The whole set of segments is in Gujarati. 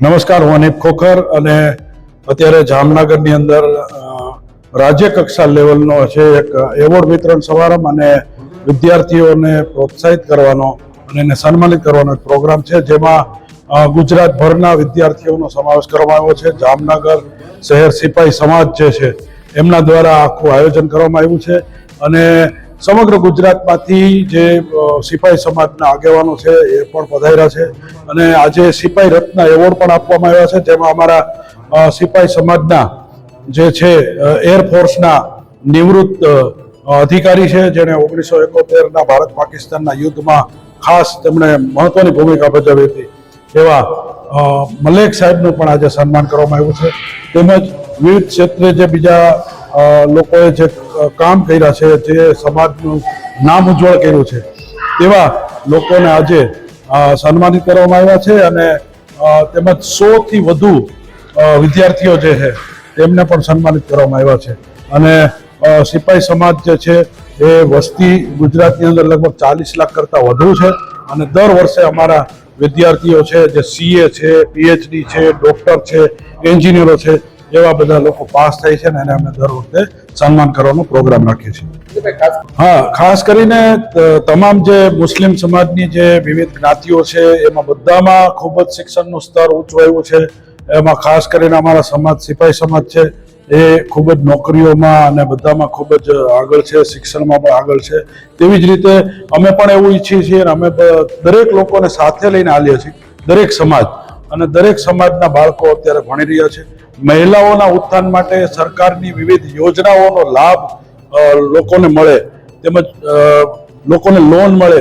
નમસ્કાર, હું અનિપ ખોખર અને અત્યારે જામનગરની અંદર રાજ્ય કક્ષા લેવલનો છે એક એવોર્ડ વિતરણ સમારંભ અને વિદ્યાર્થીઓને પ્રોત્સાહિત કરવાનો અને એને સન્માનિત કરવાનો એક પ્રોગ્રામ છે, જેમાં ગુજરાતભરના વિદ્યાર્થીઓનો સમાવેશ કરવામાં આવ્યો છે. જામનગર શહેર સિપાઈ સમાજ જે છે એમના દ્વારા આખું આયોજન કરવામાં આવ્યું છે અને સમગ્ર ગુજરાતમાંથી જે સિપાઈ સમાજના આગેવાનો છે એ પણ પધાર્યા છે અને આજે સિપાઈ રત્ન એવોર્ડ પણ આપવામાં આવ્યા છે, જેમાં અમારા સિપાઈ સમાજના જે છે એરફોર્સના નિવૃત્ત અધિકારી છે, જેણે 1971ના ભારત પાકિસ્તાનના યુદ્ધમાં ખાસ તેમણે મહત્વની ભૂમિકા ભજવી હતી એવા મલેક સાહેબનું પણ આજે સન્માન કરવામાં આવ્યું છે. તેમજ વિવિધ ક્ષેત્રે જે બીજા લોકોએ જે કામ કર્યા છે, જે સમાજનું નામ ઉજ્જવળ કર્યું છે, તેવા લોકોને આજે સન્માનિત કરવામાં આવ્યા છે અને તેમજ 100થી વધુ વિદ્યાર્થીઓ જે છે તેમને પણ સન્માનિત કરવામાં આવ્યા છે. અને સિપાઈ સમાજ જે છે એ વસ્તી ગુજરાતની અંદર લગભગ 40 લાખ કરતાં વધુ છે અને દર વર્ષે અમારા વિદ્યાર્થીઓ છે જે CA છે, PhD છે, ડૉક્ટર છે, એન્જિનિયરો છે, એવા બધા લોકો પાસ થાય છે ને એને અમે દર વખતે સન્માન કરવાનો પ્રોગ્રામ રાખીએ છીએ. હા, ખાસ કરીને તમામ જે મુસ્લિમ સમાજની જે વિવિધ જ્ઞાતિઓ છે એમાં બધામાં ખૂબ જ શિક્ષણનું સ્તર ઊંચું આવ્યું છે. એમાં ખાસ કરીને અમારા સમાજ સિપાઈ સમાજ છે એ ખૂબ જ નોકરીઓમાં અને બધામાં ખૂબ જ આગળ છે, શિક્ષણમાં પણ આગળ છે. તેવી જ રીતે અમે પણ એવું ઈચ્છીએ છીએ અને અમે દરેક લોકોને સાથે લઈને આવીએ છીએ, દરેક સમાજ અને દરેક સમાજના બાળકો અત્યારે ભણી રહ્યા છે. મહિલાઓના ઉત્થાન માટે સરકારની વિવિધ યોજનાઓનો લાભ લોકોને મળે, તેમજ લોકોને લોન મળે,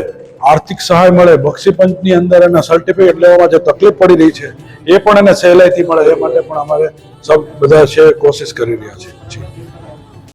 આર્થિક સહાય મળે, બક્ષીપંચની અંદર એના સર્ટિફિકેટ લેવામાં જે તકલીફ પડી રહી છે એ પણ એને સહેલાઈથી મળે, એ માટે પણ અમારે બધા છે કોશિશ કરી રહ્યા છીએ.